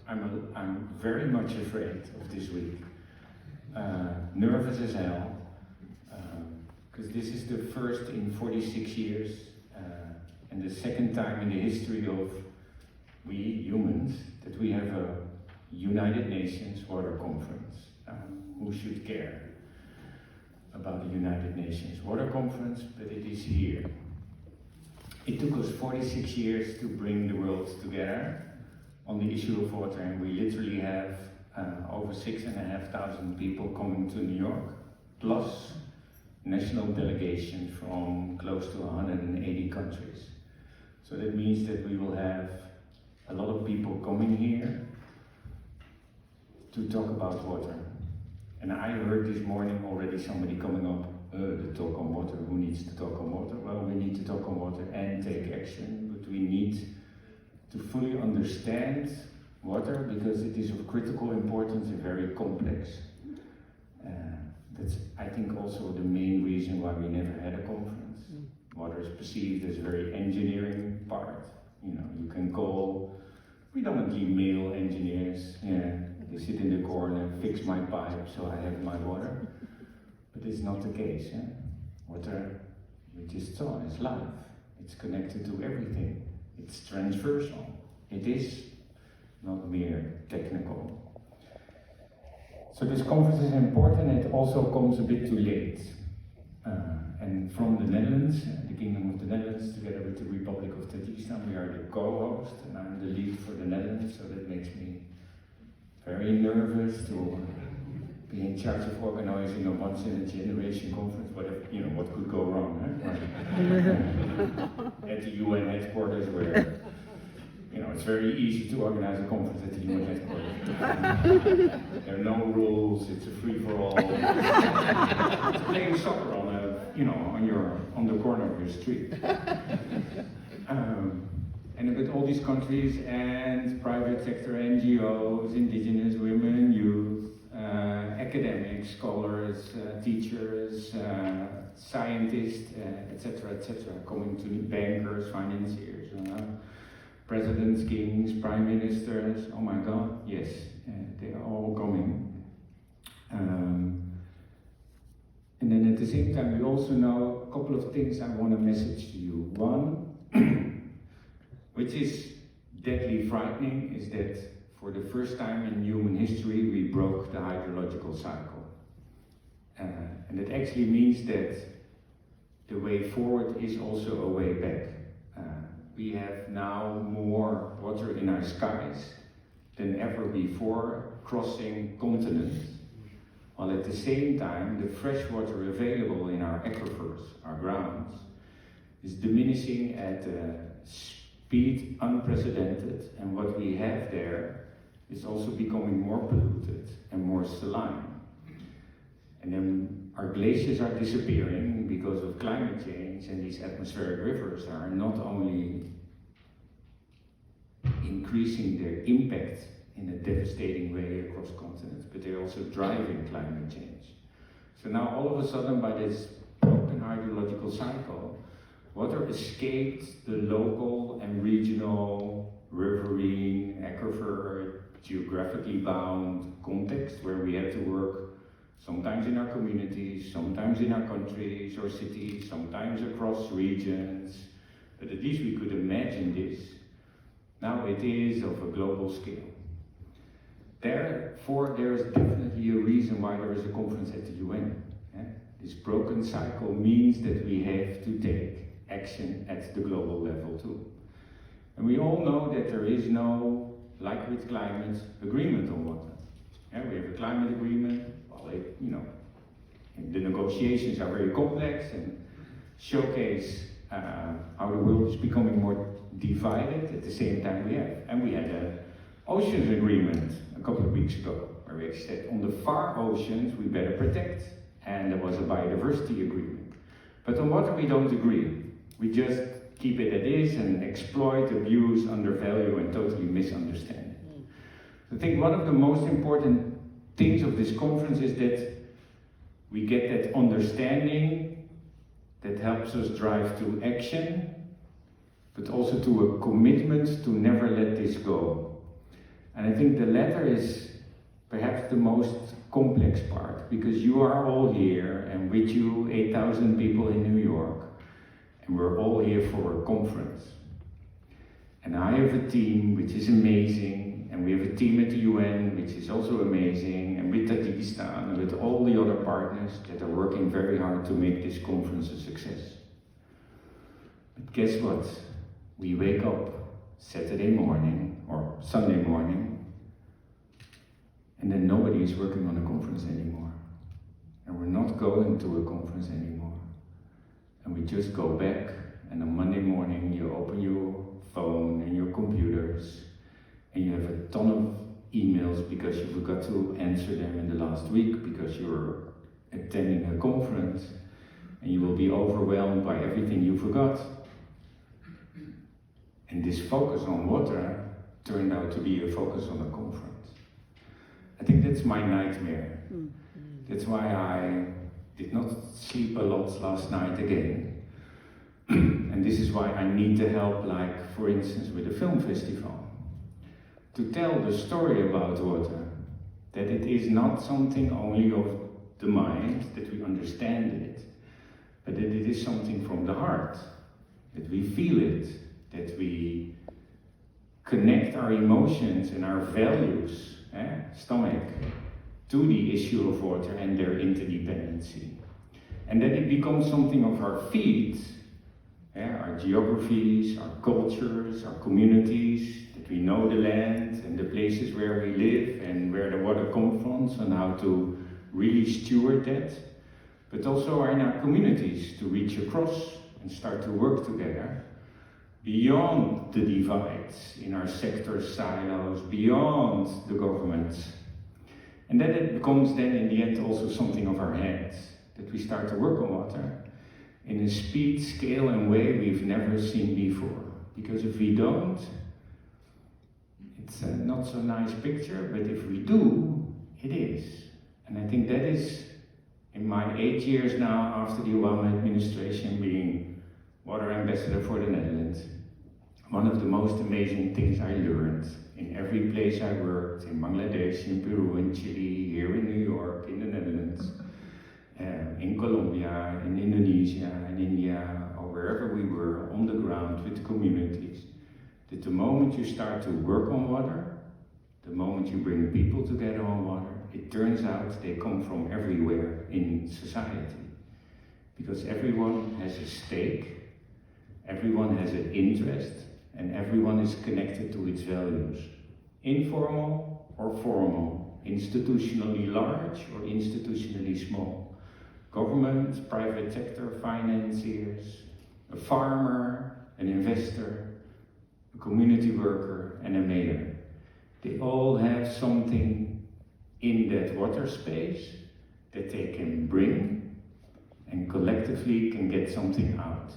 I'm very much afraid of this week. Nervous as hell, because this is the first in 46 years and the second time in the history of we humans that we have a United Nations Water Conference. Who should care about the United Nations Water Conference, but it is here. It took us 46 years to bring the world together on the issue of water, and we literally have over 6,500 people coming to New York, plus national delegations from close to 180 countries. So that means that we will have a lot of people coming here to talk about water. And I heard this morning already somebody coming up, the talk on water, who needs to talk on water? Well, we need to talk on water and take action, but we need to fully understand water because it is of critical importance and very complex. That's, I think, also the main reason why we never had a conference. Water is perceived as a very engineering part. You know, you can call predominantly male engineers, they sit in the corner, fix my pipe so I have my water. But it's not the case. Water, you just saw, is life. It's connected to everything. It's transversal. It is not mere technical. So this conference is important. It also comes a bit too late. And from the Netherlands, the Kingdom of the Netherlands, together with the Republic of Tajikistan, we are the co-host, and I'm the lead for the Netherlands, so that makes me very nervous to be in charge of organizing a once-in-a-generation conference. What could go wrong? At the UN headquarters, where it's very easy to organize a conference at the UN headquarters. There are no rules. It's a free-for-all. It's playing soccer on the corner of your street. And with all these countries and private sector NGOs, indigenous women, youth, academics, scholars, teachers, scientists, etc., coming to bankers, financiers, presidents, kings, prime ministers. Oh my God, yes, they are all coming. And then at the same time, we also know a couple of things I want to message to you. One, which is deadly frightening, is that for the first time in human history, we broke the hydrological cycle. And it actually means that the way forward is also a way back. We have now more water in our skies than ever before, crossing continents, while at the same time, the fresh water available in our aquifers, our grounds, is diminishing at a speed unprecedented, and what we have there is also becoming more polluted and more saline. And then our glaciers are disappearing because of climate change, and these atmospheric rivers are not only increasing their impact in a devastating way across continents, but they're also driving climate change. So now all of a sudden, by this broken hydrological cycle, water escaped the local and regional riverine, aquifer, geographically bound context where we had to work sometimes in our communities, sometimes in our countries or cities, sometimes across regions, but at least we could imagine this. Now it is of a global scale. Therefore, there is definitely a reason why there is a conference at the UN. This broken cycle means that we have to take action at the global level too. And we all know that there is no, like with climate, agreement on water. We have a climate agreement. Well, the negotiations are very complex and showcase how the world is becoming more divided. At the same time, we had an oceans agreement a couple of weeks ago, where we said on the far oceans we better protect, and there was a biodiversity agreement. But on water we don't agree. We just keep it as is and exploit, abuse, undervalue, and totally misunderstand. I think one of the most important things of this conference is that we get that understanding that helps us drive to action, but also to a commitment to never let this go. And I think the latter is perhaps the most complex part, because you are all here, and with you 8,000 people in New York, and we're all here for a conference. And I have a team which is amazing, and we have a team at the UN which is also amazing, and with Tajikistan and with all the other partners that are working very hard to make this conference a success. But guess what? We wake up Saturday morning or Sunday morning, and then nobody is working on a conference anymore. And we're not going to a conference anymore. And we just go back, and on Monday morning you open your phone and your computers, and you have a ton of emails because you forgot to answer them in the last week because you're attending a conference, and you will be overwhelmed by everything you forgot. And this focus on water turned out to be a focus on a conference. I think that's my nightmare. That's why I did not sleep a lot last night again. And this is why I need the help, like, for instance, with the film festival. To tell the story about water, that it is not something only of the mind, that we understand it, but that it is something from the heart, that we feel it, that we connect our emotions and our values, stomach, to the issue of water and their interdependency. And that it becomes something of our feet, our geographies, our cultures, our communities, that we know the land and the places where we live and where the water comes from, and how to really steward that, but also in our communities to reach across and start to work together beyond the divides in our sector silos, beyond the governments. And then it becomes then in the end also something of our hands, that we start to work on water in a speed, scale and way we've never seen before. Because if we don't, it's a not so nice picture, but if we do, it is. And I think that is, in my 8 years now after the Obama administration being water ambassador for the Netherlands, one of the most amazing things I learned in every place I worked, in Bangladesh, in Peru, in Chile, here in New York, in the Netherlands, in Colombia, in Indonesia, in India, or wherever we were on the ground with the communities, that the moment you start to work on water, the moment you bring people together on water, it turns out they come from everywhere in society. Because everyone has a stake, everyone has an interest, and everyone is connected to its values. Informal or formal, institutionally large or institutionally small. Government, private sector, financiers, a farmer, an investor, a community worker, and a mayor. They all have something in that water space that they can bring and collectively can get something out.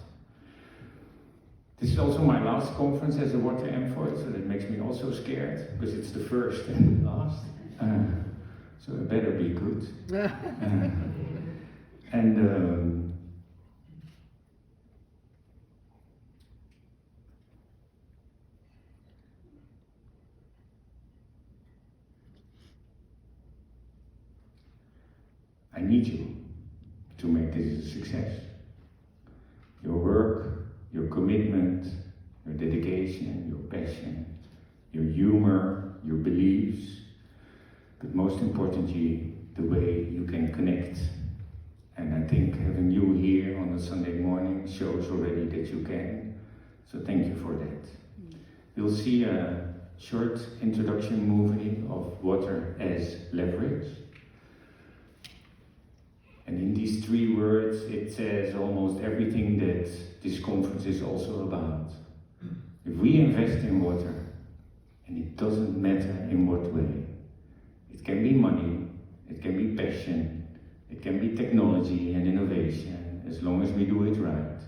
This is also my last conference as a water envoy, so that makes me also scared, because it's the first and the last. So it better be good. I need you to make this a success. Your work, your commitment, your dedication, your passion, your humor, your beliefs, but most importantly, the way you can connect. And I think having you here on a Sunday morning shows already that you can. So thank you for that. You'll see a short introduction movie of water as leverage. And in these 3 words, it says almost everything that this conference is also about. If we invest in water, and it doesn't matter in what way, it can be money, it can be passion, it can be technology and innovation, as long as we do it right,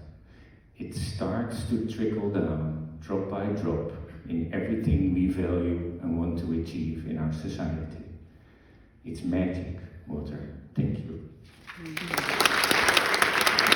it starts to trickle down, drop by drop, in everything we value and want to achieve in our society. It's magic, water.